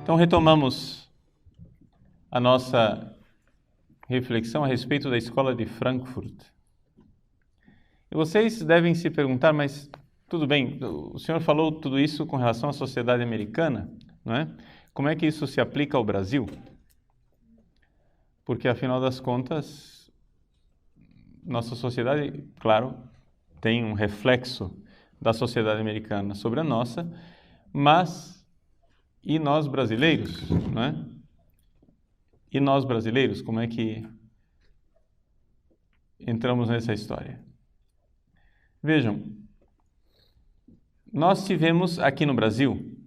Então, retomamos a nossa reflexão a respeito da escola de Frankfurt. E vocês devem se perguntar, mas tudo bem, o senhor falou tudo isso com relação à sociedade americana, não é? Como é que isso se aplica ao Brasil? Porque, afinal das contas, nossa sociedade, claro, tem um reflexo da sociedade americana sobre a nossa, mas e nós brasileiros, não é? E nós brasileiros, como é que entramos nessa história? Vejam, nós tivemos aqui no Brasil,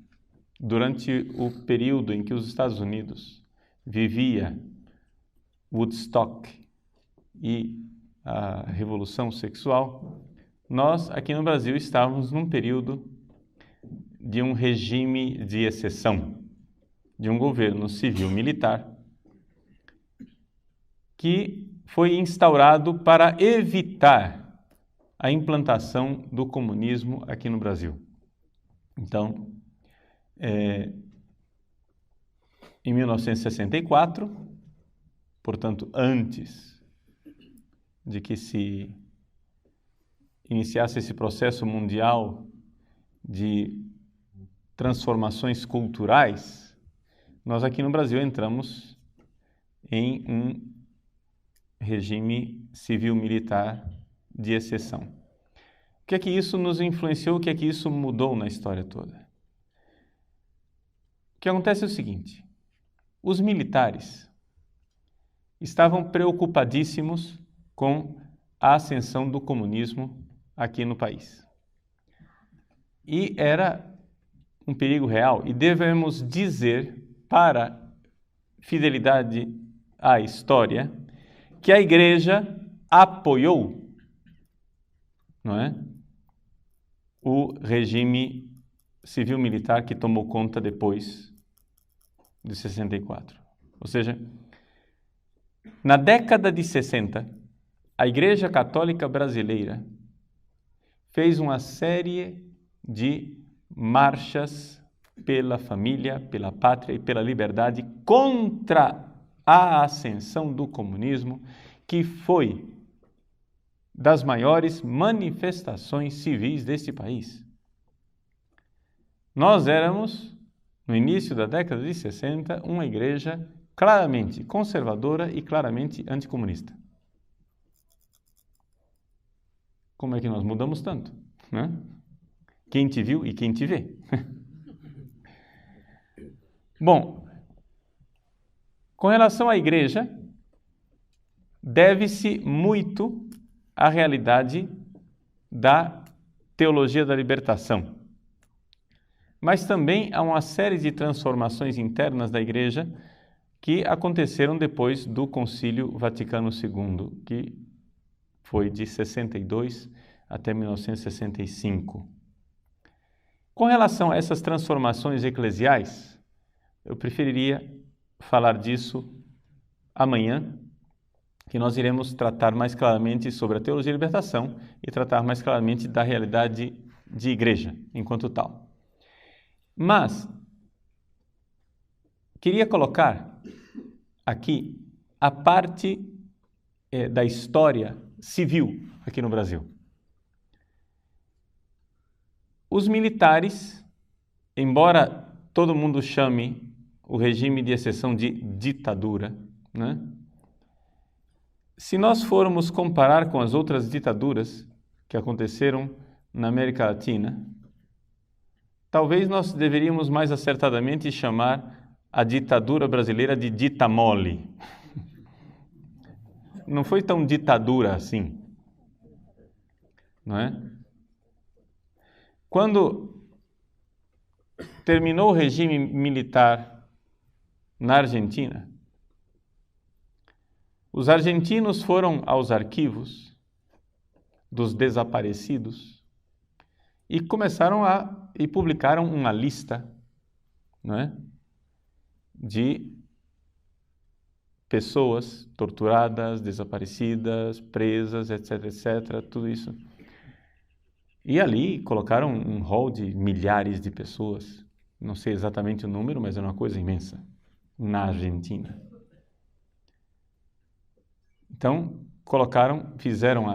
durante o período em que os Estados Unidos vivia Woodstock e a Revolução Sexual, nós aqui no Brasil estávamos num período de um regime de exceção, de um governo civil-militar que foi instaurado para evitar a implantação do comunismo aqui no Brasil. Então, em 1964, portanto, antes de que se iniciasse esse processo mundial de transformações culturais, nós aqui no Brasil entramos em um regime civil-militar de exceção. O que é que isso nos influenciou? O que é que isso mudou na história toda? O que acontece é o seguinte: os militares estavam preocupadíssimos com a ascensão do comunismo aqui no país. E era um perigo real, e devemos dizer, para fidelidade à história, que a Igreja apoiou, não é, o regime civil-militar que tomou conta depois de 64. Ou seja, na década de 60, a Igreja Católica Brasileira fez uma série de marchas pela família, pela pátria e pela liberdade contra a ascensão do comunismo, que foi das maiores manifestações civis deste país. Nós éramos, no início da década de 60, uma igreja claramente conservadora e claramente anticomunista. Como é que nós mudamos tanto, né? Quem te viu e quem te vê. Bom, com relação à igreja, deve-se muito à realidade da teologia da libertação. Mas também há uma série de transformações internas da igreja que aconteceram depois do Concílio Vaticano II, que foi de 62 até 1965. Com relação a essas transformações eclesiais, eu preferiria falar disso amanhã, que nós iremos tratar mais claramente sobre a teologia da libertação e tratar mais claramente da realidade de igreja enquanto tal. Mas queria colocar aqui a parte da história civil aqui no Brasil. Os militares, embora todo mundo chame o regime de exceção de ditadura, né? Se nós formos comparar com as outras ditaduras que aconteceram na América Latina, talvez nós deveríamos mais acertadamente chamar a ditadura brasileira de dita mole. Não foi tão ditadura assim, não é? Quando terminou o regime militar na Argentina, os argentinos foram aos arquivos dos desaparecidos e e publicaram uma lista, não é, de pessoas torturadas, desaparecidas, presas, etc, etc, tudo isso. E ali colocaram um rol de milhares de pessoas, não sei exatamente o número, mas era uma coisa imensa, na Argentina. Então, fizeram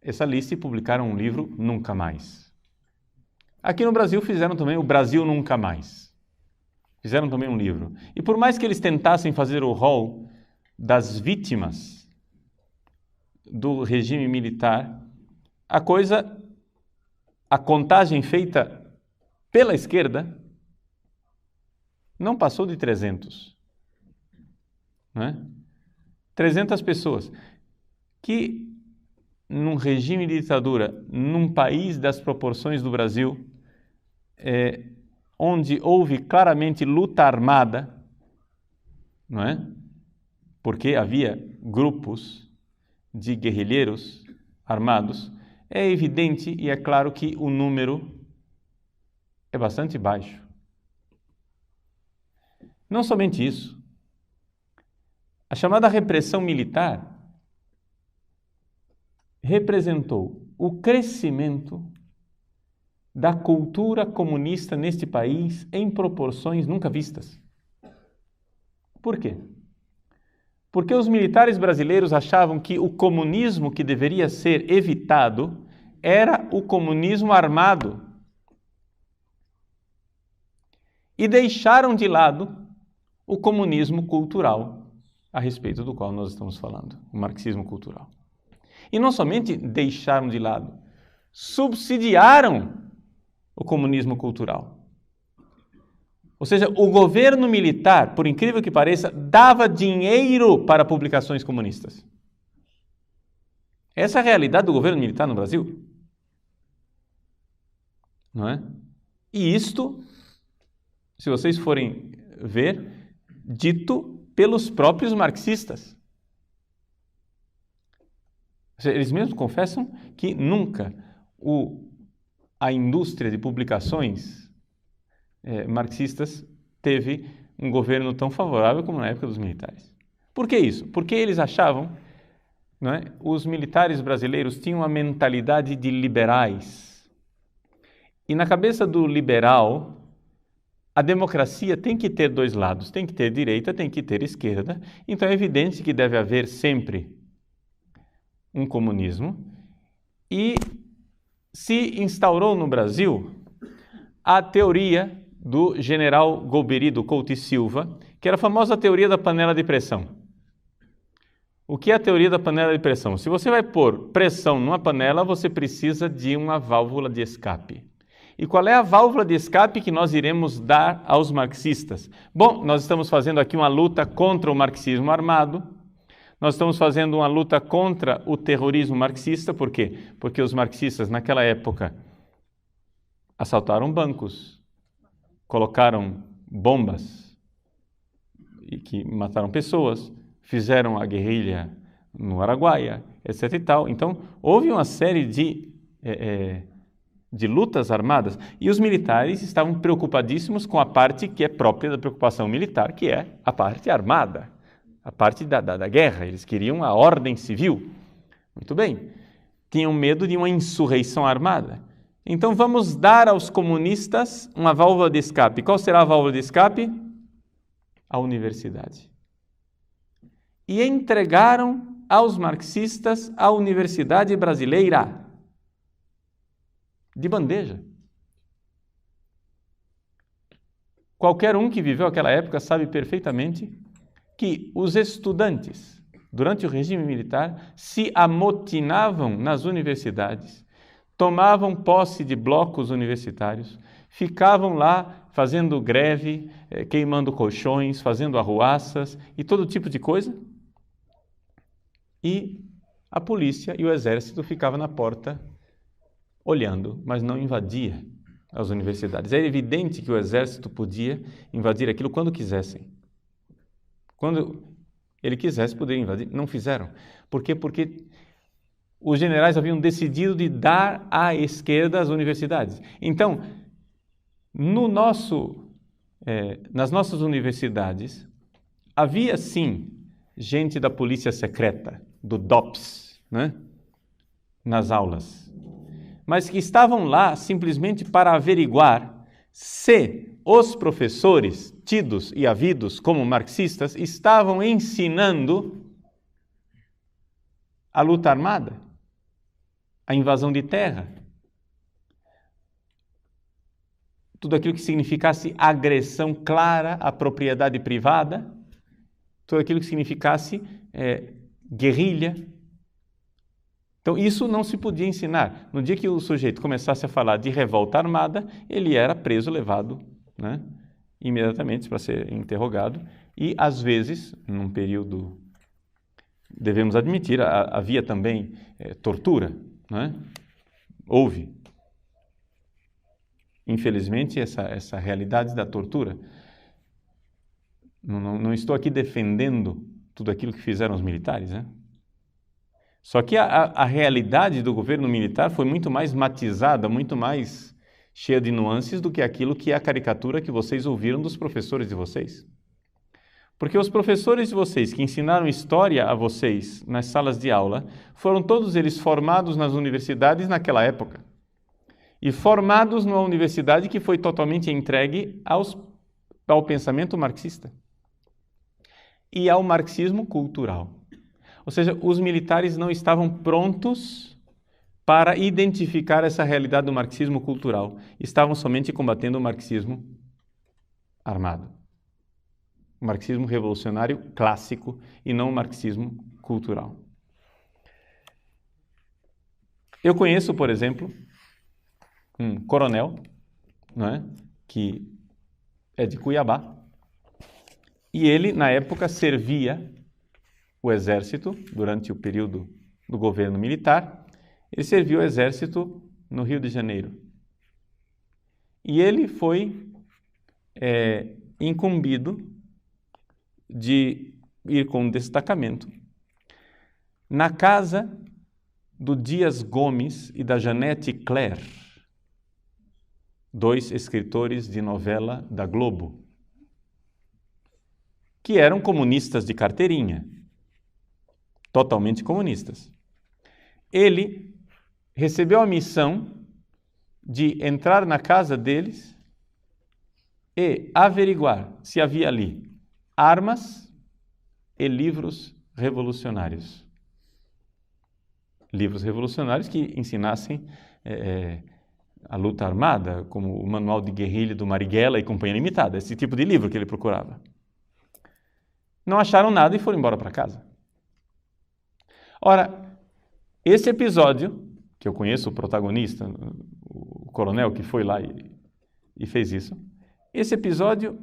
essa lista e publicaram um livro, Nunca Mais. Aqui no Brasil fizeram também o Brasil Nunca Mais. Fizeram também um livro. E por mais que eles tentassem fazer o rol das vítimas do regime militar, a contagem feita pela esquerda não passou de 300. Não é? 300 pessoas que, num regime de ditadura, num país das proporções do Brasil, onde houve claramente luta armada, não é? Porque havia grupos de guerrilheiros armados, é evidente e é claro que o número é bastante baixo. Não somente isso, a chamada repressão militar representou o crescimento da cultura comunista neste país em proporções nunca vistas. Por quê? Porque os militares brasileiros achavam que o comunismo que deveria ser evitado era o comunismo armado. E deixaram de lado o comunismo cultural, a respeito do qual nós estamos falando, o marxismo cultural. E não somente deixaram de lado, subsidiaram o comunismo cultural. Ou seja, o governo militar, por incrível que pareça, dava dinheiro para publicações comunistas. Essa é a realidade do governo militar no Brasil. Não é? E isto, se vocês forem ver, dito pelos próprios marxistas. Eles mesmos confessam que nunca a indústria de publicações marxistas teve um governo tão favorável como na época dos militares. Por que isso? Porque eles achavam, não é, os militares brasileiros tinham uma mentalidade de liberais. E na cabeça do liberal, a democracia tem que ter dois lados, tem que ter direita, tem que ter esquerda. Então é evidente que deve haver sempre um comunismo. E se instaurou no Brasil a teoria do general Golbery Couto e Silva, que era a famosa teoria da panela de pressão. O que é a teoria da panela de pressão? Se você vai pôr pressão numa panela, você precisa de uma válvula de escape. E qual é a válvula de escape que nós iremos dar aos marxistas? Bom, nós estamos fazendo aqui uma luta contra o marxismo armado, nós estamos fazendo uma luta contra o terrorismo marxista, por quê? Porque os marxistas naquela época assaltaram bancos, colocaram bombas e que mataram pessoas, fizeram a guerrilha no Araguaia, etc. e tal. Então, houve uma série de lutas armadas e os militares estavam preocupadíssimos com a parte que é própria da preocupação militar, que é a parte armada, a parte da guerra. Eles queriam a ordem civil. Muito bem. Tinham medo de uma insurreição armada. Então vamos dar aos comunistas uma válvula de escape. Qual será a válvula de escape? A universidade. E entregaram aos marxistas a universidade brasileira. De bandeja. Qualquer um que viveu aquela época sabe perfeitamente que os estudantes, durante o regime militar, se amotinavam nas universidades, tomavam posse de blocos universitários, ficavam lá fazendo greve, queimando colchões, fazendo arruaças e todo tipo de coisa. E a polícia e o exército ficavam na porta olhando, mas não invadia as universidades. É evidente que o exército podia invadir aquilo quando quisessem. Quando ele quisesse, poderia invadir. Não fizeram. Por quê? Porque os generais haviam decidido de dar à esquerda as universidades. Então, nas nossas universidades, havia sim gente da polícia secreta, do DOPS, né? Nas aulas, mas que estavam lá simplesmente para averiguar se os professores, tidos e havidos como marxistas, estavam ensinando a luta armada, a invasão de terra, tudo aquilo que significasse agressão clara à propriedade privada, tudo aquilo que significasse guerrilha. Então, isso não se podia ensinar. No dia que o sujeito começasse a falar de revolta armada, ele era preso, levado, né, imediatamente para ser interrogado. E, às vezes, num período, devemos admitir, havia também tortura, né? Houve. Infelizmente, essa realidade da tortura. Não estou aqui defendendo tudo aquilo que fizeram os militares, né? Só que a realidade do governo militar foi muito mais matizada, muito mais cheia de nuances do que aquilo que é a caricatura que vocês ouviram dos professores de vocês. Porque os professores de vocês que ensinaram história a vocês nas salas de aula, foram todos eles formados nas universidades naquela época. E formados numa universidade que foi totalmente entregue ao pensamento marxista e ao marxismo cultural. Ou seja, os militares não estavam prontos para identificar essa realidade do marxismo cultural. Estavam somente combatendo o marxismo armado. O marxismo revolucionário clássico e não o marxismo cultural. Eu conheço, por exemplo, um coronel, não é, que é de Cuiabá, e ele, na época, servia o exército, durante o período do governo militar, ele serviu o exército no Rio de Janeiro. E ele foi incumbido de ir com um destacamento na casa do Dias Gomes e da Janete Claire, 2 escritores de novela da Globo, que eram comunistas de carteirinha, totalmente comunistas. Ele recebeu a missão de entrar na casa deles e averiguar se havia ali armas e livros revolucionários. Livros revolucionários que ensinassem a luta armada, como o Manual de Guerrilha do Marighella e Companhia Limitada, esse tipo de livro que ele procurava. Não acharam nada e foram embora para casa. Ora, esse episódio, que eu conheço o protagonista, o coronel que foi lá e fez isso, esse episódio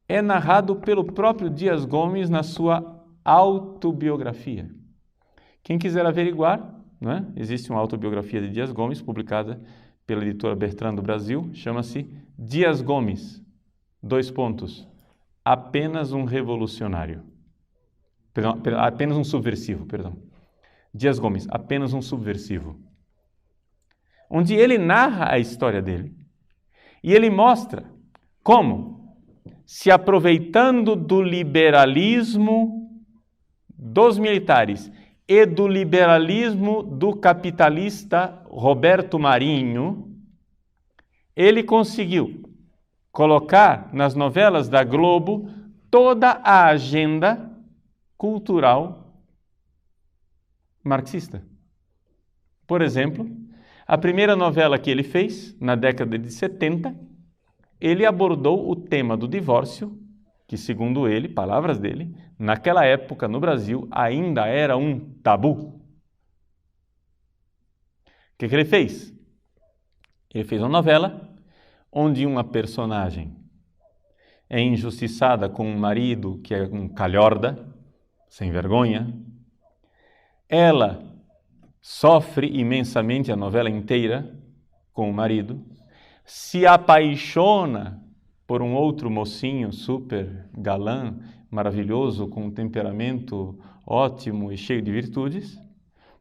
é narrado pelo próprio Dias Gomes na sua autobiografia. Quem quiser averiguar, né, existe uma autobiografia de Dias Gomes, publicada pela editora Bertrand do Brasil, chama-se Dias Gomes, : apenas um revolucionário. Apenas um subversivo, perdão. Dias Gomes, apenas um subversivo. Onde ele narra a história dele e ele mostra como, se aproveitando do liberalismo dos militares e do liberalismo do capitalista Roberto Marinho, ele conseguiu colocar nas novelas da Globo toda a agenda cultural marxista. Por exemplo, a primeira novela que ele fez, na década de 70, ele abordou o tema do divórcio, que, segundo ele, palavras dele, naquela época no Brasil ainda era um tabu. O que ele fez? Ele fez uma novela onde uma personagem é injustiçada com um marido que é um calhorda, sem vergonha. Ela sofre imensamente a novela inteira com o marido, se apaixona por um outro mocinho super galã, maravilhoso, com um temperamento ótimo e cheio de virtudes,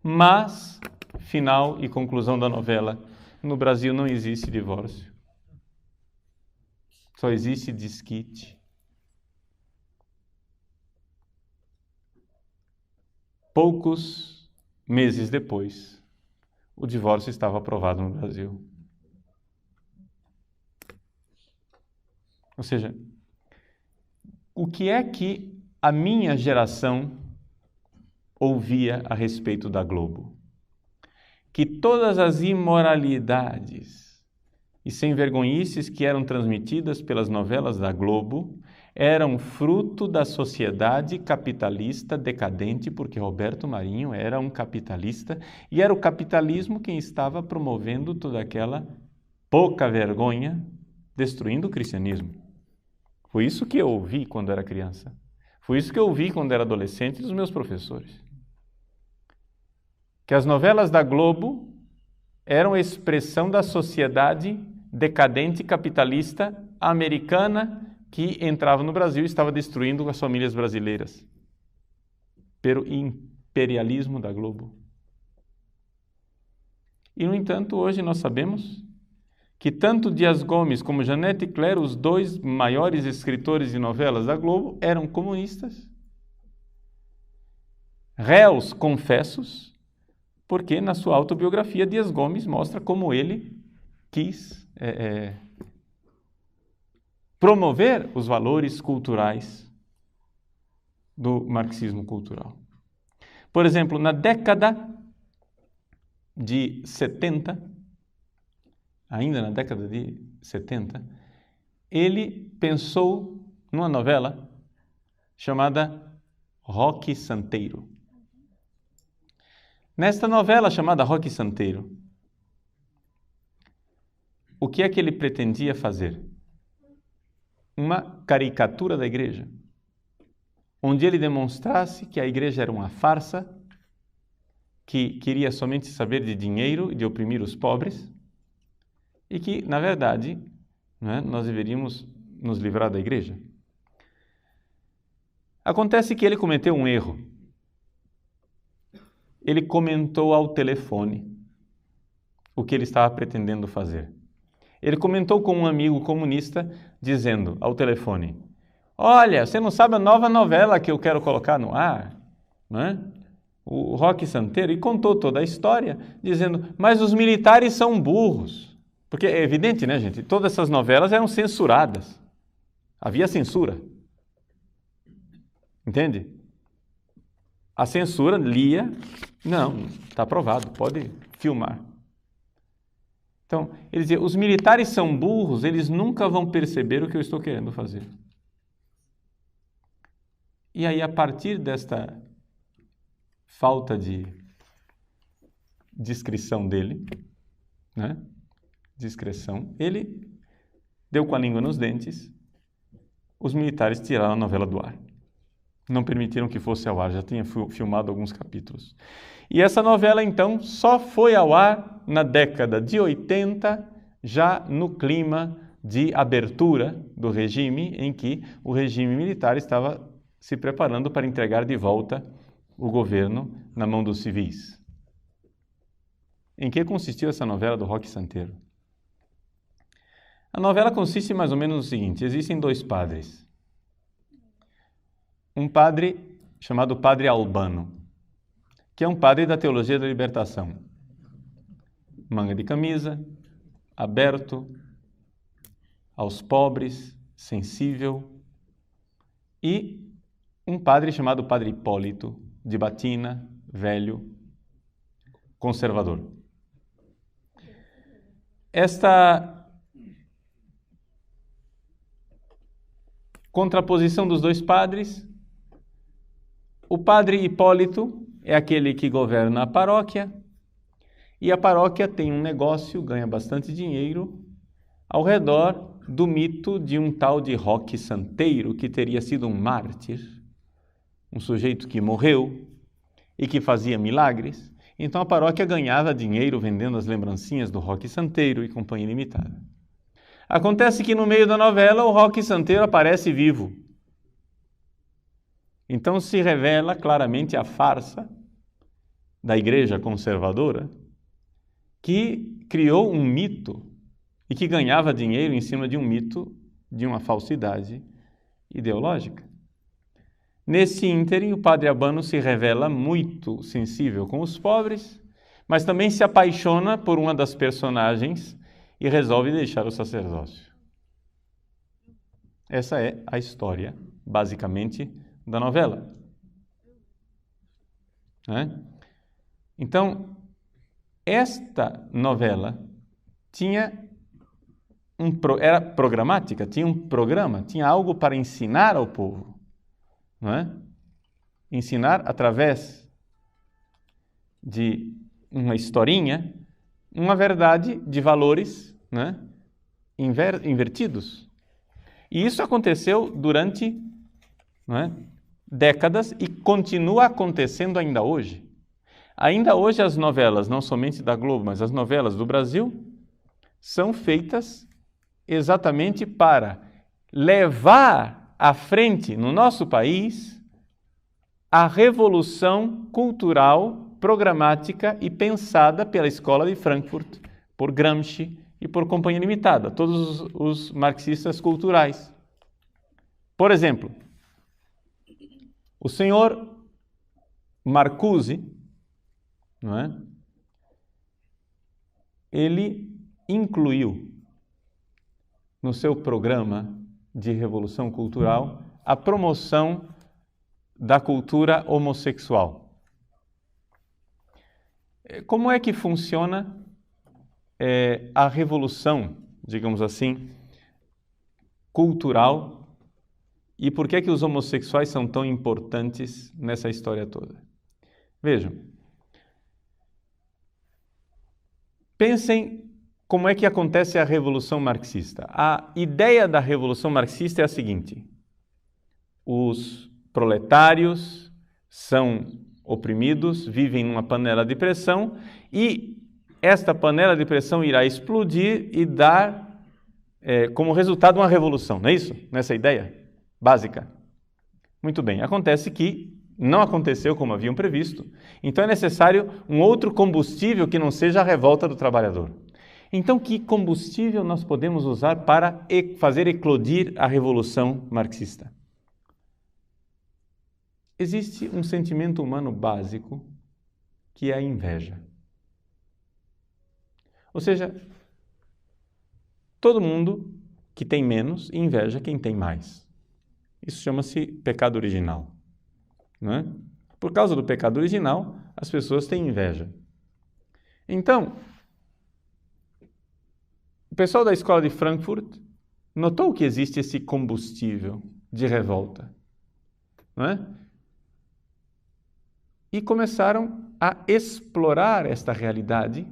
mas, final e conclusão da novela, no Brasil não existe divórcio. Só existe desquite. Poucos meses depois, o divórcio estava aprovado no Brasil. Ou seja, o que é que a minha geração ouvia a respeito da Globo? Que todas as imoralidades e sem-vergonhices que eram transmitidas pelas novelas da Globo eram fruto da sociedade capitalista decadente, porque Roberto Marinho era um capitalista e era o capitalismo quem estava promovendo toda aquela pouca vergonha, destruindo o cristianismo. Foi isso que eu ouvi quando era criança. Foi isso que eu ouvi quando era adolescente dos meus professores. Que as novelas da Globo eram expressão da sociedade decadente capitalista americana que entrava no Brasil e estava destruindo as famílias brasileiras pelo imperialismo da Globo. E, no entanto, hoje nós sabemos que tanto Dias Gomes como Janete Claire, os dois maiores escritores de novelas da Globo, eram comunistas, réus confessos, porque na sua autobiografia Dias Gomes mostra como ele quis promover os valores culturais do marxismo cultural. Por exemplo, na década de 70, ainda na década de 70, ele pensou numa novela chamada Roque Santeiro. Nesta novela chamada Roque Santeiro, o que é que ele pretendia fazer? Uma caricatura da igreja, onde ele demonstrasse que a igreja era uma farsa, que queria somente saber de dinheiro e de oprimir os pobres, e que, na verdade, nós deveríamos nos livrar da igreja. Acontece que ele cometeu um erro. Ele comentou ao telefone o que ele estava pretendendo fazer. Ele comentou com um amigo comunista, dizendo ao telefone: olha, você não sabe a nova novela que eu quero colocar no ar, não é? O Roque Santeiro, e contou toda a história, dizendo, mas os militares são burros. Porque é evidente, né, gente? Todas essas novelas eram censuradas. Havia censura. Entende? A censura lia, não, está aprovado, pode filmar. Então, ele dizia, os militares são burros, eles nunca vão perceber o que eu estou querendo fazer. E aí, a partir desta falta de discrição dele, né? Discreção, ele deu com a língua nos dentes, os militares tiraram a novela do ar. Não permitiram que fosse ao ar, já tinha filmado alguns capítulos. E essa novela, então, só foi ao ar na década de 80, já no clima de abertura do regime, em que o regime militar estava se preparando para entregar de volta o governo na mão dos civis. Em que consistiu essa novela do Roque Santeiro? A novela consiste mais ou menos no seguinte: existem dois padres. Um padre chamado Padre Albano, que é um padre da teologia da libertação. Manga de camisa, aberto, aos pobres, sensível. E um padre chamado Padre Hipólito, de batina, velho, conservador. Esta contraposição dos dois padres, o Padre Hipólito é aquele que governa a paróquia, e a paróquia tem um negócio, ganha bastante dinheiro, ao redor do mito de um tal de Roque Santeiro, que teria sido um mártir, um sujeito que morreu e que fazia milagres. Então a paróquia ganhava dinheiro vendendo as lembrancinhas do Roque Santeiro e companhia limitada. Acontece que no meio da novela o Roque Santeiro aparece vivo. Então se revela claramente a farsa da igreja conservadora que criou um mito e que ganhava dinheiro em cima de um mito, de uma falsidade ideológica. Nesse ínterim, o Padre Albano se revela muito sensível com os pobres, mas também se apaixona por uma das personagens e resolve deixar o sacerdócio. Essa é a história, basicamente, da novela. Então, esta novela era programática, tinha um programa, tinha algo para ensinar ao povo. Não é? Ensinar através de uma historinha, uma verdade de valores, né, invertidos. E isso aconteceu durante, né, décadas e continua acontecendo ainda hoje. Ainda hoje as novelas, não somente da Globo, mas as novelas do Brasil, são feitas exatamente para levar à frente no nosso país a revolução cultural, programática e pensada pela Escola de Frankfurt, por Gramsci e por Companhia Limitada, todos os marxistas culturais. Por exemplo, o senhor Marcuse, não é? Ele incluiu no seu programa de revolução cultural a promoção da cultura homossexual. Como é que funciona a revolução, digamos assim, cultural, e por que os homossexuais são tão importantes nessa história toda? Vejam, pensem como é que acontece a revolução marxista. A ideia da revolução marxista é a seguinte: os proletários são oprimidos, vivem numa panela de pressão e esta panela de pressão irá explodir e dar como resultado uma revolução, não é isso? Nessa ideia básica. Muito bem, acontece que não aconteceu como haviam previsto, então é necessário um outro combustível que não seja a revolta do trabalhador. Então, que combustível nós podemos usar para fazer eclodir a revolução marxista? Existe um sentimento humano básico que é a inveja. Ou seja, todo mundo que tem menos inveja quem tem mais. Isso chama-se pecado original. Não é? Por causa do pecado original, as pessoas têm inveja. Então, o pessoal da Escola de Frankfurt notou que existe esse combustível de revolta. Não é? E começaram a explorar esta realidade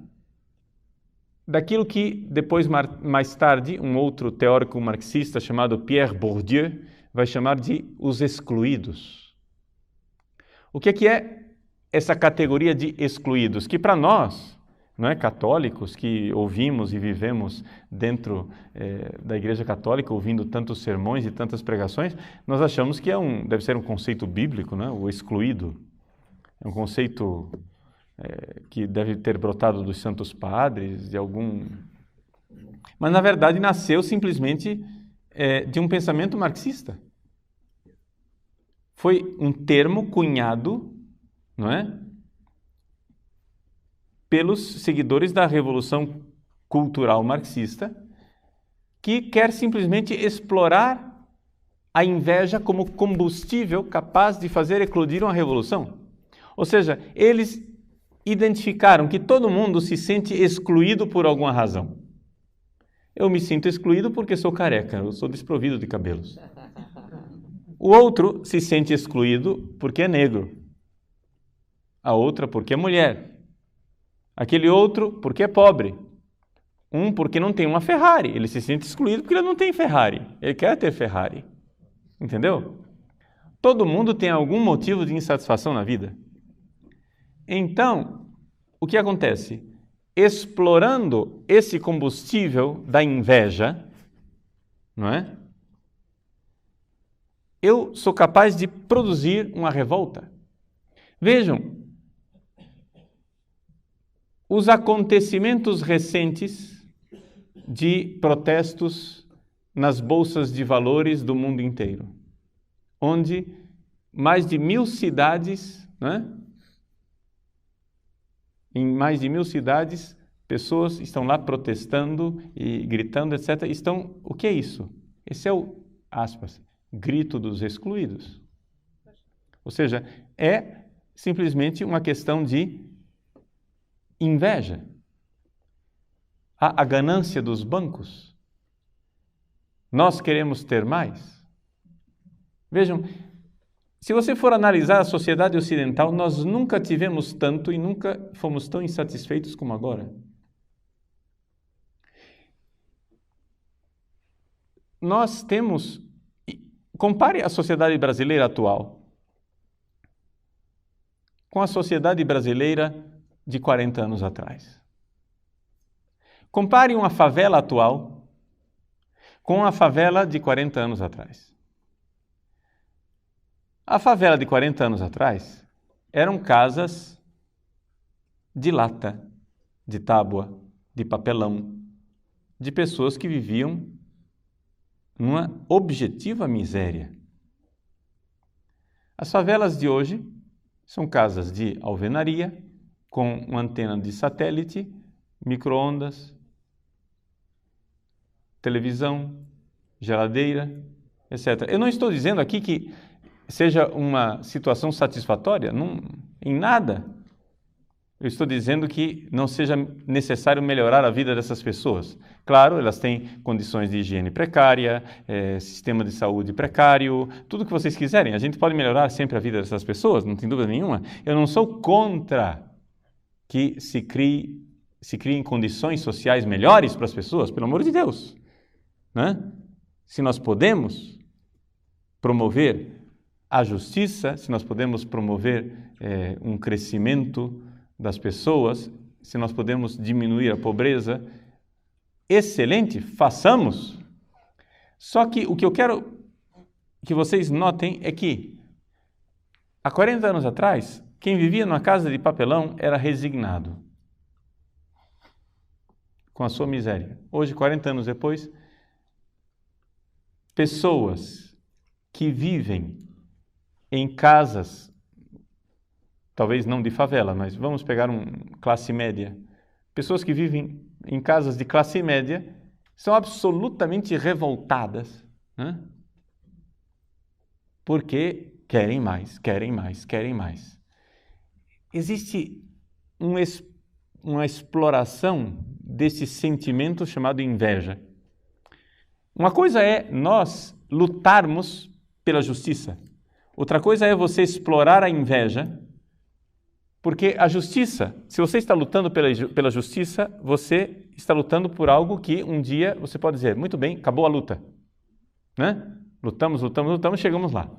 daquilo que depois, mais tarde, um outro teórico marxista chamado Pierre Bourdieu vai chamar de os excluídos. O que é essa categoria de excluídos? Que para nós, não é, católicos, que ouvimos e vivemos dentro da Igreja Católica, ouvindo tantos sermões e tantas pregações, nós achamos que deve ser um conceito bíblico, né? O excluído. É um conceito que deve ter brotado dos santos padres, de algum... Mas, na verdade, nasceu simplesmente de um pensamento marxista. Foi um termo cunhado, não é, pelos seguidores da Revolução Cultural Marxista, que quer simplesmente explorar a inveja como combustível capaz de fazer eclodir uma revolução. Ou seja, eles identificaram que todo mundo se sente excluído por alguma razão. Eu me sinto excluído porque sou careca, eu sou desprovido de cabelos. O outro se sente excluído porque é negro. A outra porque é mulher. Aquele outro porque é pobre. Um porque não tem uma Ferrari. Ele se sente excluído porque ele não tem Ferrari. Ele quer ter Ferrari. Entendeu? Todo mundo tem algum motivo de insatisfação na vida. Então, o que acontece? Explorando esse combustível da inveja, não é? Eu sou capaz de produzir uma revolta. Vejam, os acontecimentos recentes de protestos nas bolsas de valores do mundo inteiro, onde mais de 1000 cidades, né? Em mais de 1000 cidades, pessoas estão lá protestando e gritando, etc. O que é isso? Esse é o aspas, grito dos excluídos. Ou seja, é simplesmente uma questão de inveja. A ganância dos bancos. Nós queremos ter mais. Vejam, se você for analisar a sociedade ocidental, nós nunca tivemos tanto e nunca fomos tão insatisfeitos como agora. Nós temos... Compare a sociedade brasileira atual com a sociedade brasileira de 40 anos atrás. Compare uma favela atual com a favela de 40 anos atrás. A favela de 40 anos atrás eram casas de lata, de tábua, de papelão, de pessoas que viviam numa objetiva miséria. As favelas de hoje são casas de alvenaria, com uma antena de satélite, micro-ondas, televisão, geladeira, etc. Eu não estou dizendo aqui que seja uma situação satisfatória, não, em nada. Eu estou dizendo que não seja necessário melhorar a vida dessas pessoas. Claro, elas têm condições de higiene precária, sistema de saúde precário, tudo o que vocês quiserem. A gente pode melhorar sempre a vida dessas pessoas, não tem dúvida nenhuma. Eu não sou contra que se criem condições sociais melhores para as pessoas, pelo amor de Deus. Né? Se nós podemos promover a justiça, se nós podemos promover um crescimento das pessoas, se nós podemos diminuir a pobreza, excelente, façamos. Só que o que eu quero que vocês notem é que há 40 anos atrás, quem vivia numa casa de papelão era resignado com a sua miséria. Hoje, 40 anos depois, pessoas que vivem em casas, talvez não de favela, mas vamos pegar classe média. Pessoas que vivem em casas de classe média são absolutamente revoltadas, né? Porque querem mais, querem mais, querem mais. Existe uma exploração desse sentimento chamado inveja. Uma coisa é nós lutarmos pela justiça. Outra coisa é você explorar a inveja. Porque a justiça, se você está lutando pela justiça, você está lutando por algo que um dia você pode dizer, muito bem, acabou a luta. Né? Lutamos, chegamos lá.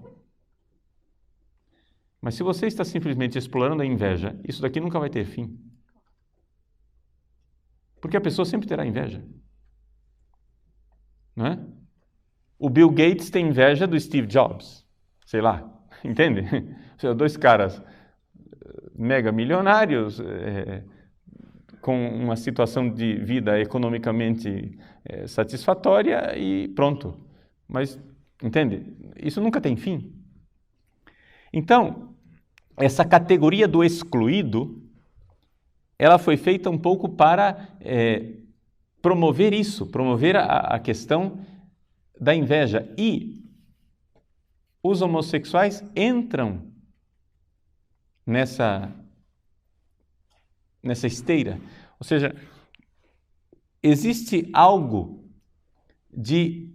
Mas se você está simplesmente explorando a inveja, isso daqui nunca vai ter fim. Porque a pessoa sempre terá inveja. Não é? O Bill Gates tem inveja do Steve Jobs. Sei lá, entende? Ou seja, dois caras mega milionários, com uma situação de vida economicamente satisfatória e pronto. Mas, entende? Isso nunca tem fim. Então, essa categoria do excluído, ela foi feita um pouco para promover isso, promover a questão da inveja. E os homossexuais entram nessa esteira. Ou seja, existe algo de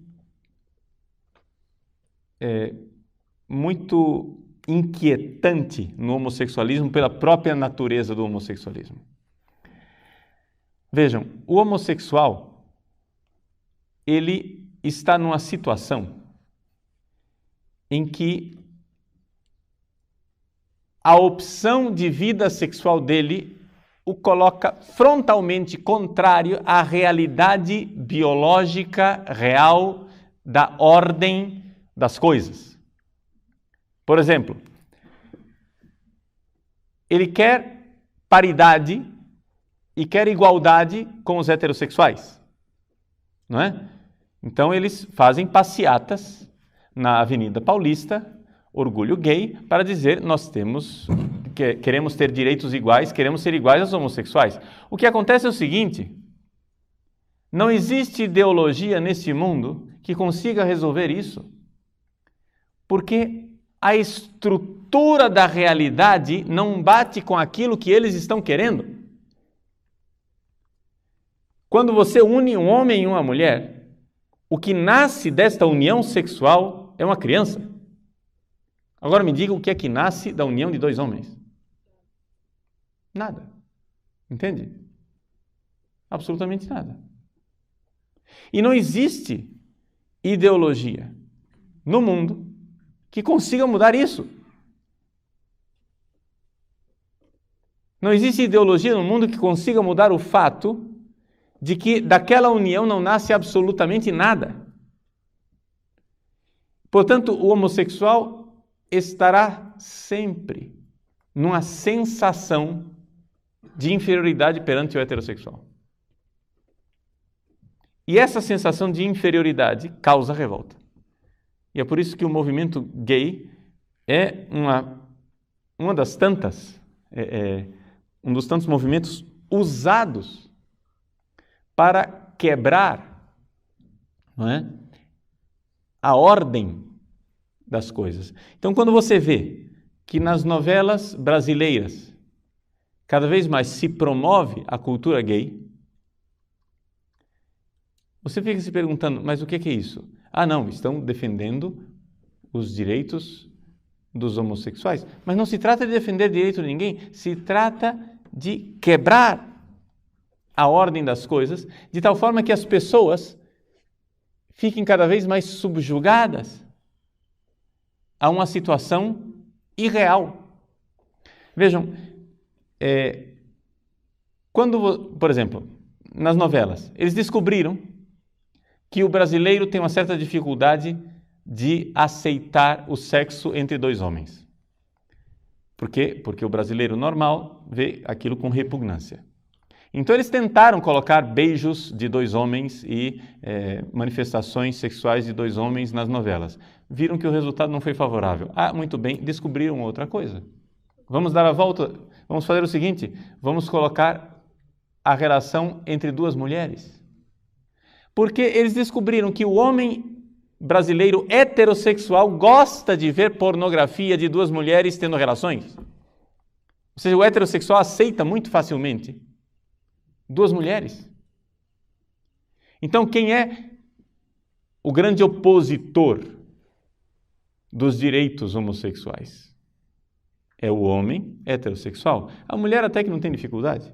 muito inquietante no homossexualismo pela própria natureza do homossexualismo. Vejam, o homossexual, ele está numa situação em que a opção de vida sexual dele o coloca frontalmente contrário à realidade biológica real da ordem das coisas. Por exemplo, ele quer paridade e quer igualdade com os heterossexuais, não é? Então eles fazem passeatas na Avenida Paulista, orgulho gay, para dizer nós queremos ter direitos iguais, queremos ser iguais aos homossexuais. O que acontece é o seguinte: não existe ideologia nesse mundo que consiga resolver isso, porque a estrutura da realidade não bate com aquilo que eles estão querendo. Quando você une um homem e uma mulher, o que nasce desta união sexual é uma criança. Agora me diga o que é que nasce da união de dois homens. Nada. Entende? Absolutamente nada. E não existe ideologia no mundo que consiga mudar isso. Não existe ideologia no mundo que consiga mudar o fato de que daquela união não nasce absolutamente nada. Portanto, o homossexual estará sempre numa sensação de inferioridade perante o heterossexual. E essa sensação de inferioridade causa revolta. E é por isso que o movimento gay é uma das tantas, um dos tantos movimentos usados para quebrar, não é, a ordem das coisas. Então, quando você vê que nas novelas brasileiras cada vez mais se promove a cultura gay, você fica se perguntando, mas o que é isso? Ah, não, estão defendendo os direitos dos homossexuais. Mas não se trata de defender direito de ninguém, se trata de quebrar a ordem das coisas, de tal forma que as pessoas fiquem cada vez mais subjugadas a uma situação irreal. Vejam, quando, por exemplo, nas novelas, eles descobriram que o brasileiro tem uma certa dificuldade de aceitar o sexo entre dois homens. Por quê? Porque o brasileiro normal vê aquilo com repugnância. Então eles tentaram colocar beijos de dois homens e manifestações sexuais de dois homens nas novelas. Viram que o resultado não foi favorável. Ah, muito bem, descobriram outra coisa. Vamos dar a volta, vamos fazer o seguinte, vamos colocar a relação entre duas mulheres. Porque eles descobriram que o homem brasileiro heterossexual gosta de ver pornografia de duas mulheres tendo relações. Ou seja, o heterossexual aceita muito facilmente duas mulheres. Então, quem é o grande opositor dos direitos homossexuais? É o homem heterossexual. A mulher até que não tem dificuldade.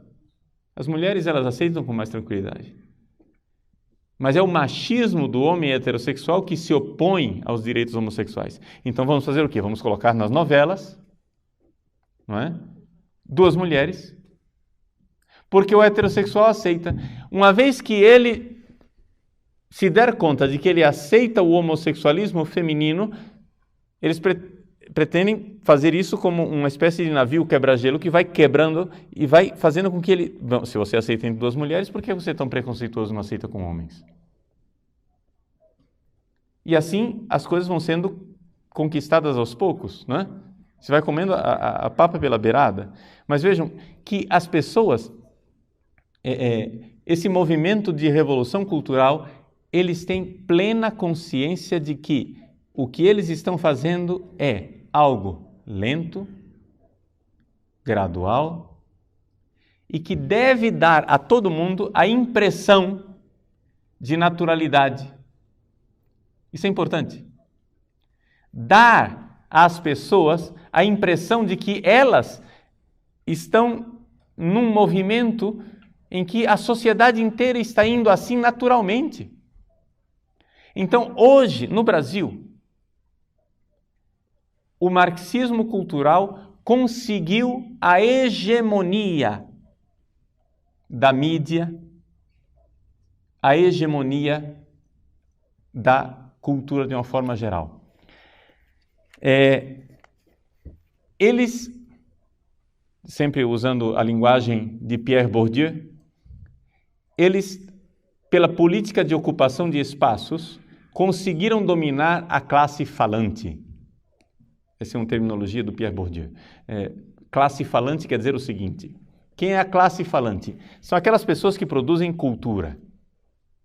As mulheres, elas aceitam com mais tranquilidade. Mas é o machismo do homem heterossexual que se opõe aos direitos homossexuais. Então vamos fazer o quê? Vamos colocar nas novelas, não é? Duas mulheres, porque o heterossexual aceita. Uma vez que ele se der conta de que ele aceita o homossexualismo feminino, eles pretendem fazer isso como uma espécie de navio quebra-gelo que vai quebrando e vai fazendo com que ele... Bom, se você aceita entre duas mulheres, por que você é tão preconceituoso e não aceita com homens? E assim as coisas vão sendo conquistadas aos poucos, não é? Você vai comendo a papa pela beirada. Mas vejam que as pessoas, esse movimento de revolução cultural, eles têm plena consciência de que o que eles estão fazendo é algo lento, gradual e que deve dar a todo mundo a impressão de naturalidade. Isso é importante. Dar às pessoas a impressão de que elas estão num movimento em que a sociedade inteira está indo assim naturalmente. Então, hoje, no Brasil, o marxismo cultural conseguiu a hegemonia da mídia, a hegemonia da cultura de uma forma geral. Eles, sempre usando a linguagem de Pierre Bourdieu, eles, pela política de ocupação de espaços, conseguiram dominar a classe falante. Essa é uma terminologia do Pierre Bourdieu. Classe falante quer dizer o seguinte: quem é a classe falante? São aquelas pessoas que produzem cultura,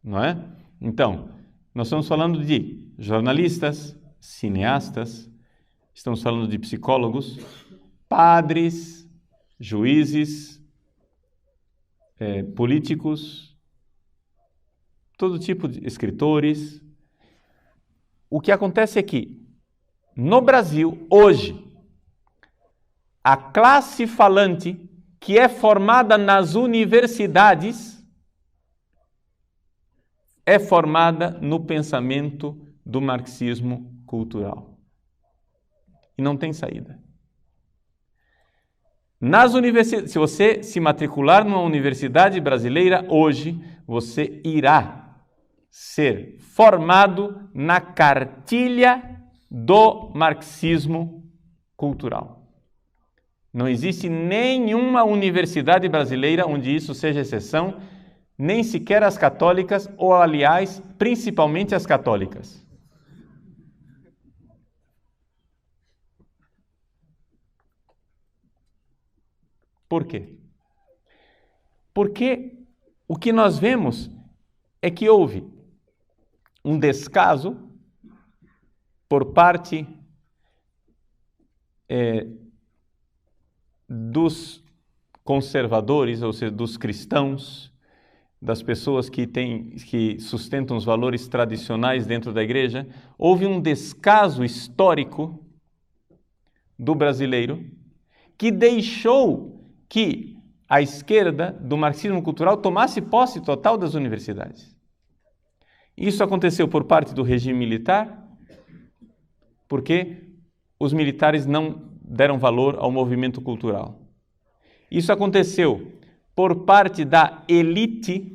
não é? Então, Nós estamos falando de jornalistas, cineastas, estamos falando de psicólogos, padres, juízes, políticos, todo tipo de escritores. O que acontece é que, no Brasil, hoje, a classe falante que é formada nas universidades é formada no pensamento do marxismo cultural. E não tem saída. Nas universidades, se você se matricular numa universidade brasileira hoje, você irá ser formado na cartilha do marxismo cultural. Não existe nenhuma universidade brasileira onde isso seja exceção, nem sequer as católicas, ou aliás, principalmente as católicas. Por quê? Porque o que nós vemos é que houve um descaso por parte dos conservadores, ou seja, dos cristãos, das pessoas que sustentam os valores tradicionais dentro da igreja. Houve um descaso histórico do brasileiro que deixou que a esquerda do marxismo cultural tomasse posse total das universidades. Isso aconteceu por parte do regime militar, porque os militares não deram valor ao movimento cultural. Isso aconteceu por parte da elite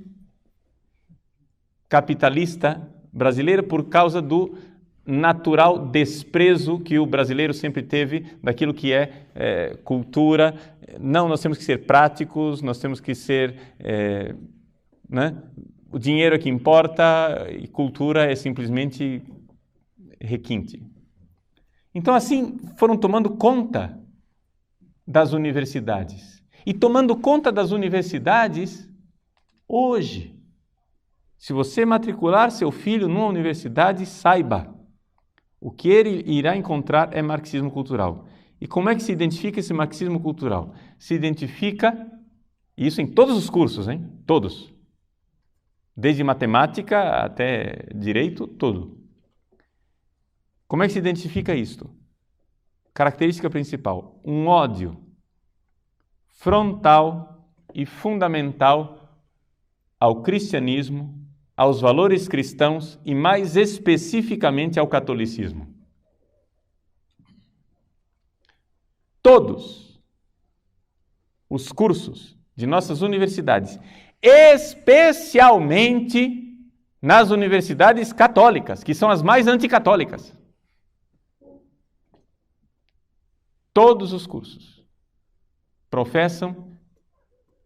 capitalista brasileira por causa do natural desprezo que o brasileiro sempre teve daquilo que é cultura. Não, nós temos que ser práticos, nós temos que ser... O dinheiro é que importa e cultura é simplesmente requinte. Então, assim, foram tomando conta das universidades. E tomando conta das universidades, hoje, se você matricular seu filho numa universidade, saiba, o que ele irá encontrar é marxismo cultural. E como é que se identifica esse marxismo cultural? Se identifica, isso em todos os cursos, hein? Todos. Desde matemática até direito, tudo. Como é que se identifica isto? Característica principal, um ódio frontal e fundamental ao cristianismo, aos valores cristãos e mais especificamente ao catolicismo. Todos os cursos de nossas universidades, especialmente nas universidades católicas, que são as mais anticatólicas. Todos os cursos professam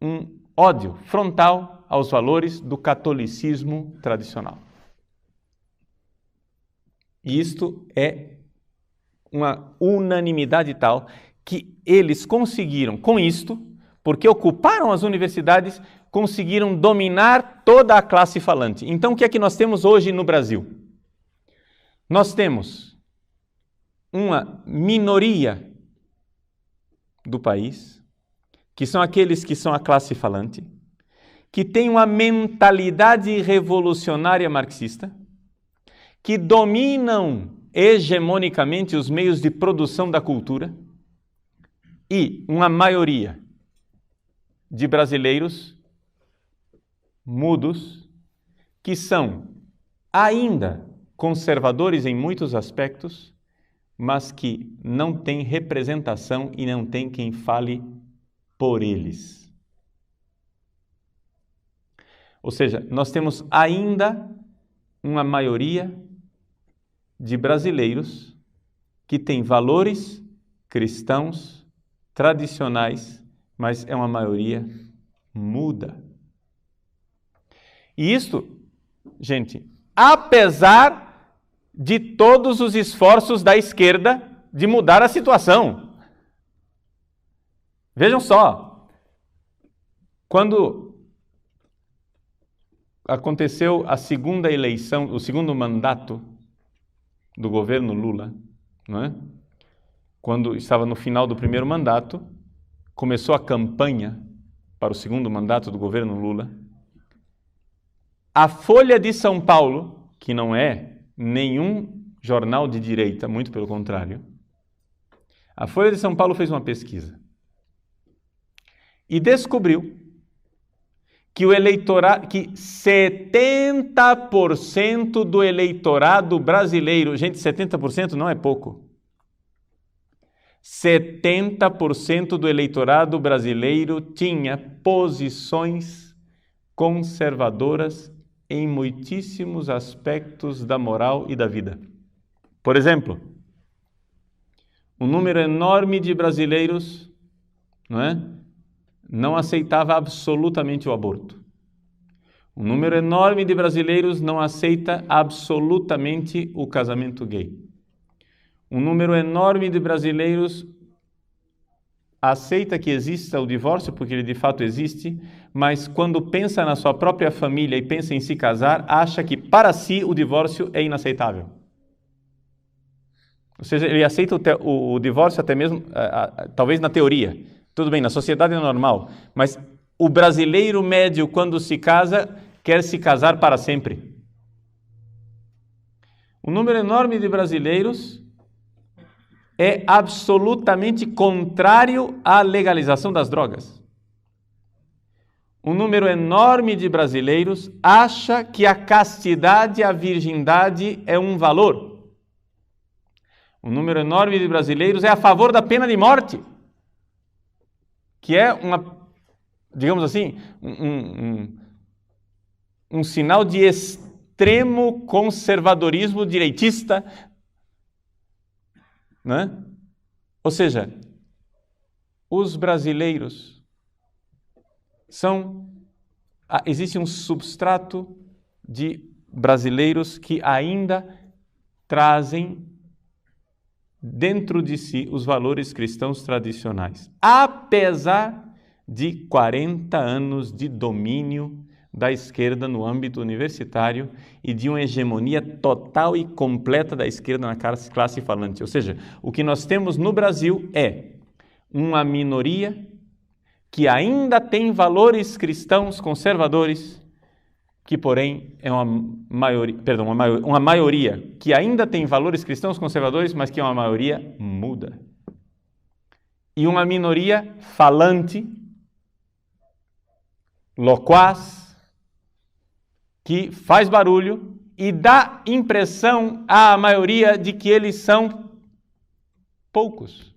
um ódio frontal aos valores do catolicismo tradicional. E isto é uma unanimidade tal que eles conseguiram, com isto, porque ocuparam as universidades, conseguiram dominar toda a classe falante. Então, o que é que nós temos hoje no Brasil? Nós temos uma minoria do país, que são aqueles que são a classe falante, que tem uma mentalidade revolucionária marxista, que dominam hegemonicamente os meios de produção da cultura, e uma maioria de brasileiros mudos, que são ainda conservadores em muitos aspectos, mas que não têm representação e não tem quem fale por eles. Ou seja, nós temos ainda uma maioria de brasileiros que têm valores cristãos tradicionais, mas é uma maioria muda. E isto, gente, apesar de todos os esforços da esquerda de mudar a situação. Vejam só, quando aconteceu a segunda eleição, o segundo mandato do governo Lula, não é? Quando estava no final do primeiro mandato, começou a campanha para o segundo mandato do governo Lula. A Folha de São Paulo, que não é nenhum jornal de direita, muito pelo contrário, a Folha de São Paulo fez uma pesquisa e descobriu que 70% do eleitorado brasileiro, gente, 70% não é pouco. 70% do eleitorado brasileiro tinha posições conservadoras em muitíssimos aspectos da moral e da vida. Por exemplo, um número enorme de brasileiros, não aceitava absolutamente o aborto. Um número enorme de brasileiros não aceita absolutamente o casamento gay. Um número enorme de brasileiros aceita que exista o divórcio, porque ele de fato existe, mas quando pensa na sua própria família e pensa em se casar, acha que para si o divórcio é inaceitável. Ou seja, ele aceita o divórcio até mesmo, talvez na teoria. Tudo bem, na sociedade é normal, mas o brasileiro médio, quando se casa, quer se casar para sempre. Um número enorme de brasileiros é absolutamente contrário à legalização das drogas. Um número enorme de brasileiros acha que a castidade e a virgindade é um valor. Um número enorme de brasileiros é a favor da pena de morte, que é digamos assim, um sinal de extremo conservadorismo direitista, né? Ou seja, os brasileiros existe um substrato de brasileiros que ainda trazem dentro de si os valores cristãos tradicionais, apesar de 40 anos de domínio da esquerda no âmbito universitário e de uma hegemonia total e completa da esquerda na classe falante. Ou seja, o que nós temos no Brasil é uma minoria que ainda tem valores cristãos conservadores, que porém é uma maioria que ainda tem valores cristãos conservadores, mas que é uma maioria muda. E uma minoria falante, loquaz, que faz barulho e dá impressão à maioria de que eles são poucos.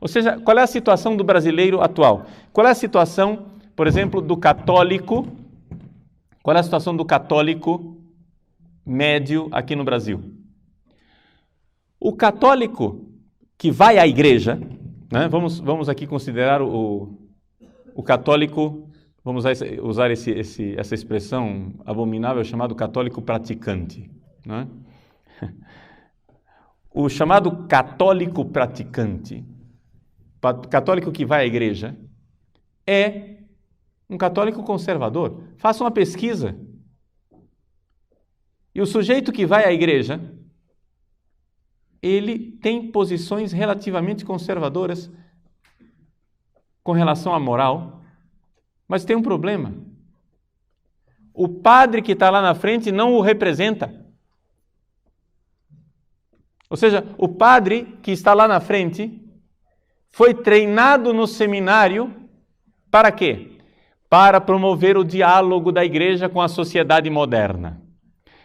Ou seja, qual é a situação do brasileiro atual? Qual é a situação, por exemplo, do católico? Qual é a situação do católico médio aqui no Brasil? O católico que vai à igreja, né? Vamos aqui considerar o católico, vamos usar essa expressão abominável chamado católico praticante, né? O chamado católico praticante, católico que vai à igreja, é um católico conservador. Faça uma pesquisa. E o sujeito que vai à igreja, ele tem posições relativamente conservadoras com relação à moral, mas tem um problema. O padre que está lá na frente não o representa. Ou seja, o padre que está lá na frente foi treinado no seminário para quê? Para promover o diálogo da igreja com a sociedade moderna.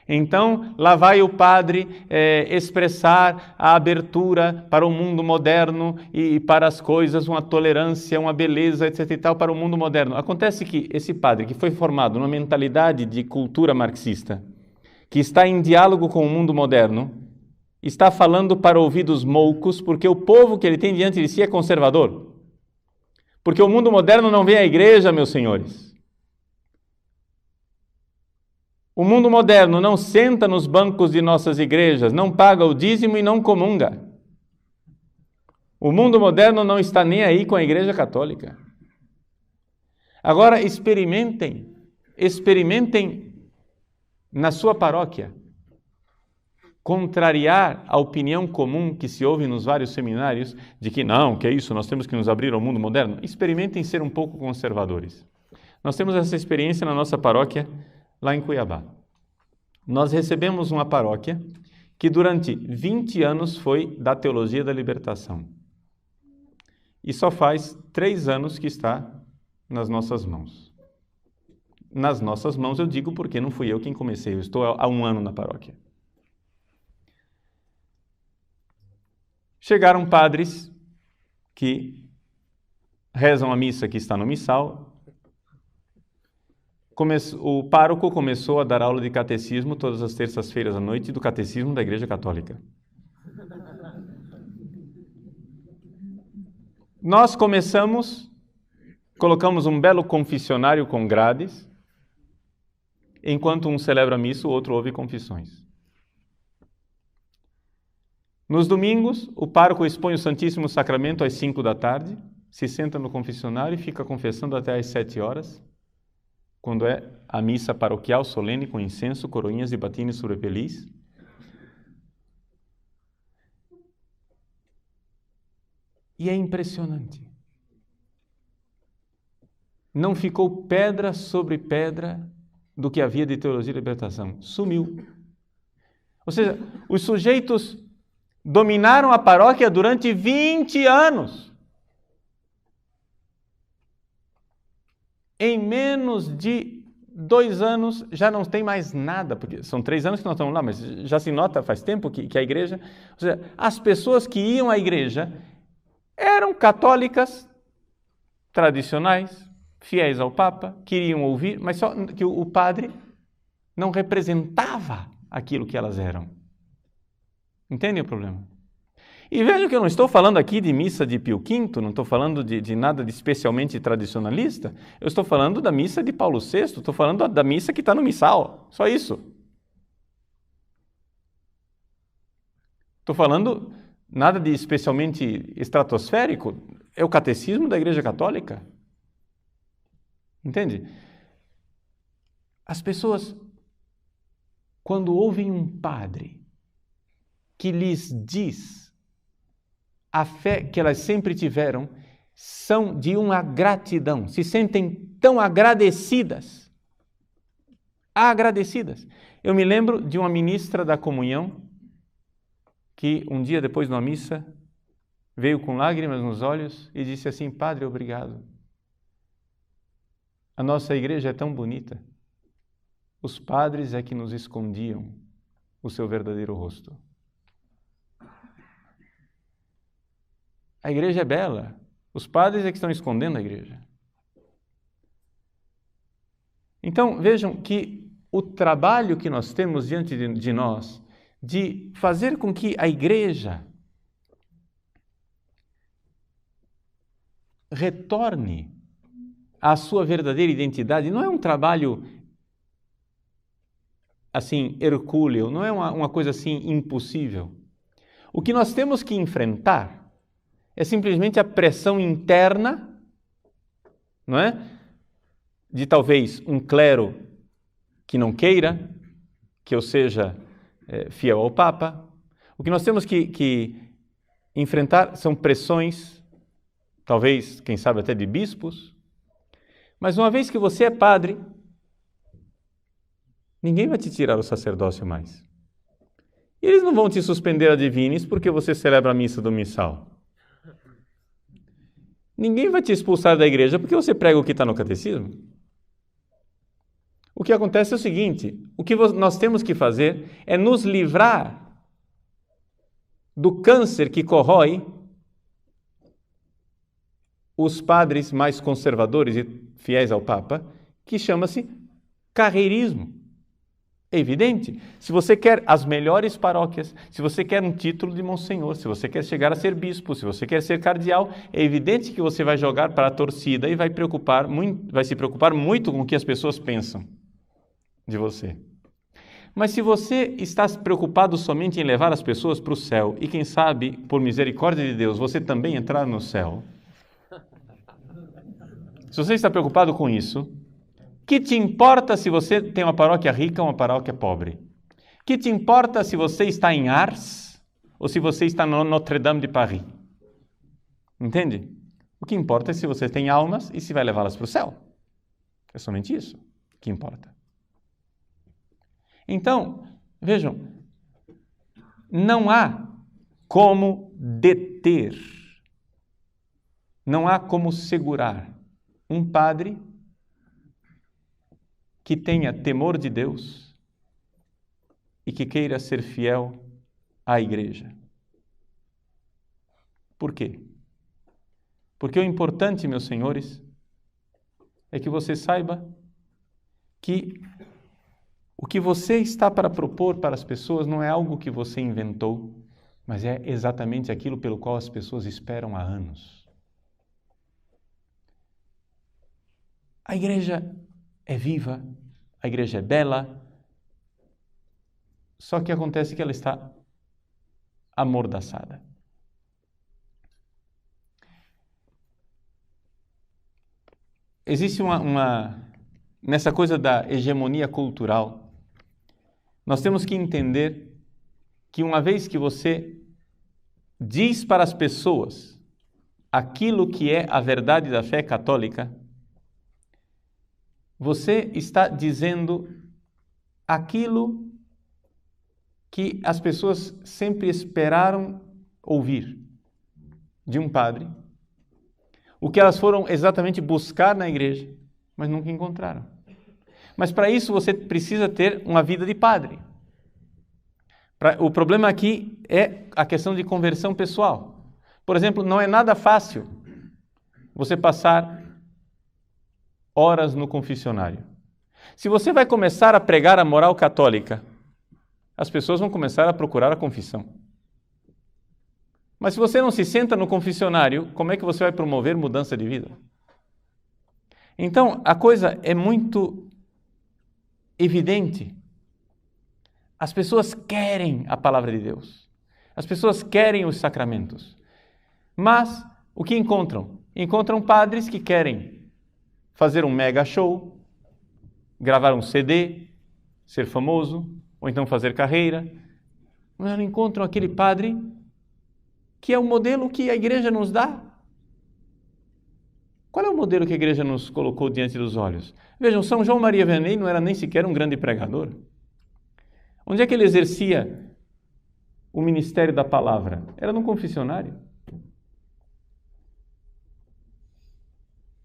Então, lá vai o padre expressar a abertura para o mundo moderno e para as coisas, uma tolerância, uma beleza, etc. e tal, para o mundo moderno. Acontece que esse padre, que foi formado numa mentalidade de cultura marxista, que está em diálogo com o mundo moderno, está falando para ouvidos moucos, porque o povo que ele tem diante de si é conservador. Porque o mundo moderno não vem à igreja, meus senhores. O mundo moderno não senta nos bancos de nossas igrejas, não paga o dízimo e não comunga. O mundo moderno não está nem aí com a igreja católica. Agora experimentem na sua paróquia, contrariar a opinião comum que se ouve nos vários seminários de que não, que é isso, nós temos que nos abrir ao mundo moderno, experimentem ser um pouco conservadores. Nós temos essa experiência na nossa paróquia lá em Cuiabá. Nós recebemos uma paróquia que durante 20 anos foi da teologia da libertação. E só faz 3 anos que está nas nossas mãos. Nas nossas mãos eu digo porque não fui eu quem comecei, eu estou há 1 ano na paróquia. Chegaram padres que rezam a missa que está no missal. O pároco começou a dar aula de catecismo todas as terças-feiras à noite do catecismo da Igreja Católica. Nós colocamos um belo confessionário com grades, enquanto um celebra a missa, o outro ouve confissões. Nos domingos, o pároco expõe o Santíssimo Sacramento às 5 da tarde, se senta no confessionário e fica confessando até às 7 horas, quando é a missa paroquial solene com incenso, coroinhas e batines sobre feliz. E é impressionante. Não ficou pedra sobre pedra do que havia de teologia e libertação. Sumiu. Ou seja, os sujeitos dominaram a paróquia durante 20 anos. Em menos de 2 anos já não tem mais nada, porque são 3 anos que nós estamos lá, mas já se nota faz tempo que a igreja... Ou seja, as pessoas que iam à igreja eram católicas tradicionais, fiéis ao Papa, queriam ouvir, mas só que o padre não representava aquilo que elas eram. Entendem o problema? E vejam que eu não estou falando aqui de missa de Pio V, não estou falando de nada de especialmente tradicionalista, eu estou falando da missa de Paulo VI, estou falando da missa que está no missal, só isso. Estou falando nada de especialmente estratosférico, é o catecismo da Igreja Católica. Entende? As pessoas, quando ouvem um padre que lhes diz a fé que elas sempre tiveram, são de uma gratidão, se sentem tão agradecidas. Agradecidas. Eu me lembro de uma ministra da comunhão que um dia depois de uma missa veio com lágrimas nos olhos e disse assim: Padre, obrigado. A nossa igreja é tão bonita. Os padres é que nos escondiam o seu verdadeiro rosto. A igreja é bela. Os padres é que estão escondendo a igreja. Então, vejam que o trabalho que nós temos diante de nós, de fazer com que a igreja retorne à sua verdadeira identidade, não é um trabalho assim, hercúleo, não é uma coisa assim impossível. O que nós temos que enfrentar é simplesmente a pressão interna, não é? De talvez um clero que não queira que eu seja fiel ao Papa. O que nós temos que enfrentar são pressões, talvez, quem sabe até de bispos. Mas uma vez que você é padre, ninguém vai te tirar o sacerdócio mais. E eles não vão te suspender a divinis porque você celebra a missa do missal. Ninguém vai te expulsar da igreja porque você prega o que está no catecismo. O que acontece é o seguinte: o que nós temos que fazer é nos livrar do câncer que corrói os padres mais conservadores e fiéis ao Papa, que chama-se carreirismo. É evidente. Se você quer as melhores paróquias, se você quer um título de monsenhor, se você quer chegar a ser bispo, se você quer ser cardeal, é evidente que você vai jogar para a torcida e vai se preocupar muito com o que as pessoas pensam de você. Mas se você está preocupado somente em levar as pessoas para o céu e quem sabe, por misericórdia de Deus, você também entrar no céu, se você está preocupado com isso, Que te importa se você tem uma paróquia rica ou uma paróquia pobre? Que te importa se você está em Ars ou se você está no Notre-Dame de Paris? Entende? O que importa é se você tem almas e se vai levá-las para o céu. É somente isso que importa. Então, vejam, não há como deter, não há como segurar um padre que tenha temor de Deus e que queira ser fiel à igreja. Por quê? Porque o importante, meus senhores, é que você saiba que o que você está para propor para as pessoas não é algo que você inventou, mas é exatamente aquilo pelo qual as pessoas esperam há anos. A igreja é viva, a igreja é bela, só que acontece que ela está amordaçada. Existe nessa coisa da hegemonia cultural, nós temos que entender que uma vez que você diz para as pessoas aquilo que é a verdade da fé católica, você está dizendo aquilo que as pessoas sempre esperaram ouvir de um padre, o que elas foram exatamente buscar na igreja, mas nunca encontraram. Mas para isso você precisa ter uma vida de padre. O problema aqui é a questão de conversão pessoal. Por exemplo, não é nada fácil você passar horas no confessionário. Se você vai começar a pregar a moral católica, as pessoas vão começar a procurar a confissão. Mas se você não se senta no confessionário, como é que você vai promover mudança de vida? Então, a coisa é muito evidente. As pessoas querem a palavra de Deus. As pessoas querem os sacramentos. Mas, o que encontram? Encontram padres que querem fazer um mega show, gravar um CD, ser famoso, ou então fazer carreira. Mas não encontram aquele padre que é o modelo que a igreja nos dá. Qual é o modelo que a igreja nos colocou diante dos olhos? Vejam, São João Maria Vianney não era nem sequer um grande pregador. Onde é que ele exercia o ministério da palavra? Era num confessionário.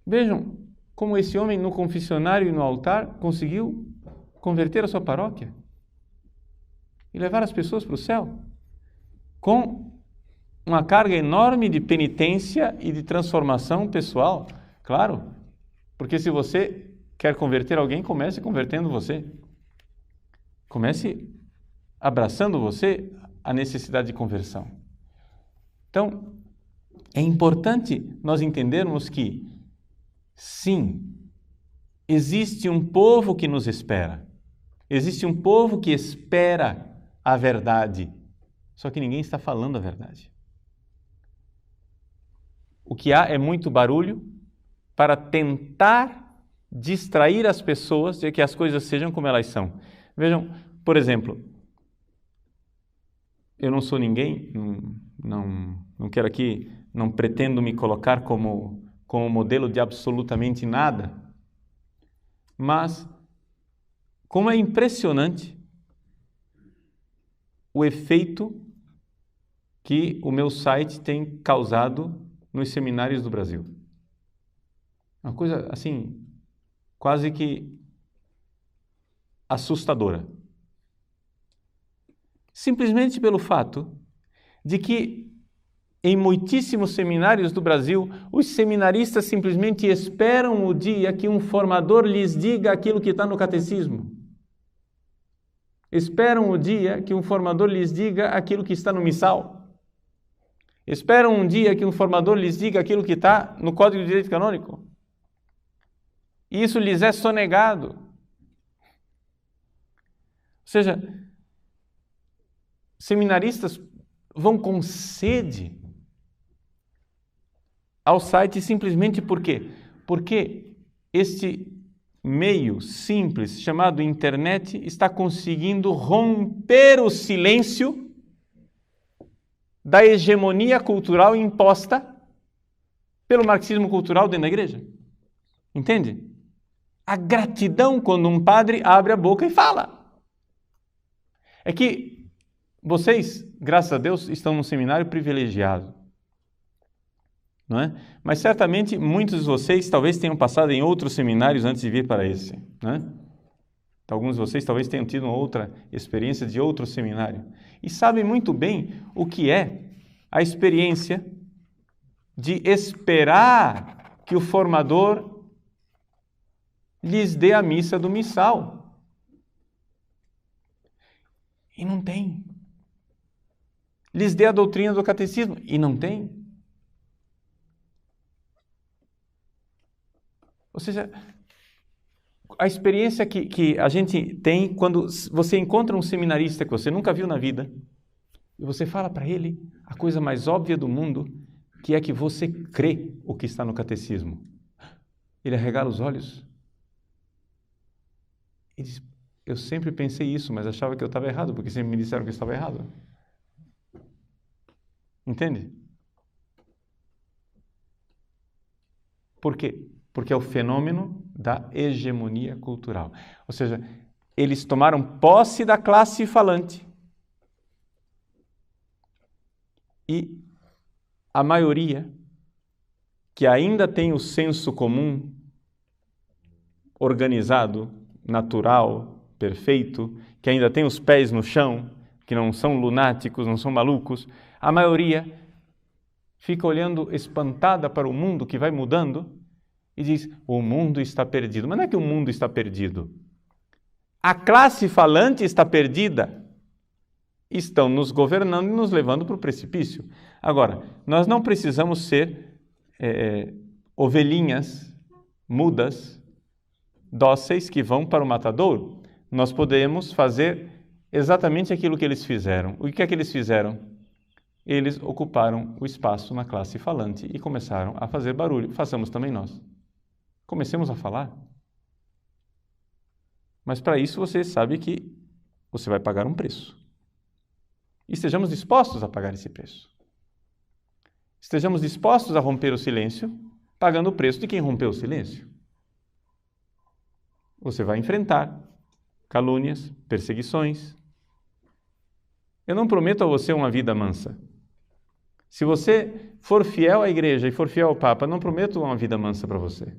Vejam como esse homem no confessionário e no altar conseguiu converter a sua paróquia e levar as pessoas para o céu com uma carga enorme de penitência e de transformação pessoal, claro, porque se você quer converter alguém, comece convertendo você. Comece abraçando você a necessidade de conversão. Então, é importante nós entendermos que, sim, existe um povo que nos espera. Existe um povo que espera a verdade. Só que ninguém está falando a verdade. O que há é muito barulho para tentar distrair as pessoas de que as coisas sejam como elas são. Vejam, por exemplo, eu não sou ninguém, não quero aqui, não pretendo me colocar como modelo de absolutamente nada, mas como é impressionante o efeito que o meu site tem causado nos seminários do Brasil. Uma coisa assim, quase que assustadora. Simplesmente pelo fato de que em muitíssimos seminários do Brasil, os seminaristas simplesmente esperam o dia que um formador lhes diga aquilo que está no catecismo. Esperam o dia que um formador lhes diga aquilo que está no missal. Esperam um dia que um formador lhes diga aquilo que está no Código de Direito Canônico. E isso lhes é sonegado. Ou seja, seminaristas vão com sede ao site simplesmente por quê? Porque este meio simples chamado internet está conseguindo romper o silêncio da hegemonia cultural imposta pelo marxismo cultural dentro da igreja. Entende? A gratidão quando um padre abre a boca e fala. É que vocês, graças a Deus, estão num seminário privilegiado. Não é? Mas certamente muitos de vocês talvez tenham passado em outros seminários antes de vir para esse. Não é? Alguns de vocês talvez tenham tido outra experiência de outro seminário. E sabem muito bem o que é a experiência de esperar que o formador lhes dê a missa do missal. E não tem. Lhes dê a doutrina do catecismo. E não tem. Ou seja, a experiência que a gente tem quando você encontra um seminarista que você nunca viu na vida e você fala para ele a coisa mais óbvia do mundo, que é que você crê o que está no catecismo. Ele arregala os olhos e diz, eu sempre pensei isso, mas achava que eu estava errado, porque sempre me disseram que eu estava errado. Entende? Por quê? Porque é o fenômeno da hegemonia cultural. Ou seja, eles tomaram posse da classe falante. E a maioria, que ainda tem o senso comum organizado, natural, perfeito, que ainda tem os pés no chão, que não são lunáticos, não são malucos, a maioria fica olhando espantada para o mundo que vai mudando e diz, o mundo está perdido. Mas não é que o mundo está perdido. A classe falante está perdida. Estão nos governando e nos levando para o precipício. Agora, nós não precisamos ser ovelhinhas mudas, dóceis, que vão para o matadouro. Nós podemos fazer exatamente aquilo que eles fizeram. O que é que eles fizeram? Eles ocuparam o espaço na classe falante e começaram a fazer barulho. Façamos também nós. Comecemos a falar. Mas para isso você sabe que você vai pagar um preço. E estejamos dispostos a pagar esse preço. Estejamos dispostos a romper o silêncio, pagando o preço de quem rompeu o silêncio. Você vai enfrentar calúnias, perseguições. Eu não prometo a você uma vida mansa. Se você for fiel à igreja e for fiel ao Papa, não prometo uma vida mansa para você.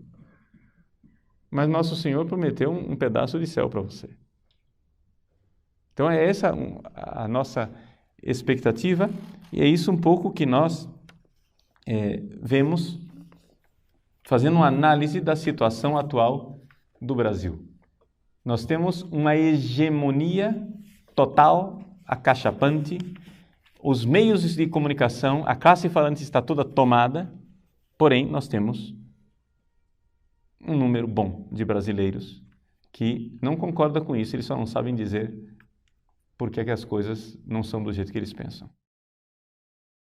Mas Nosso Senhor prometeu um pedaço de céu para você. Então é essa a nossa expectativa e é isso um pouco que nós vemos fazendo uma análise da situação atual do Brasil. Nós temos uma hegemonia total, acachapante, os meios de comunicação, a classe falante está toda tomada, porém nós temos um número bom de brasileiros que não concorda com isso, eles só não sabem dizer por que as coisas não são do jeito que eles pensam.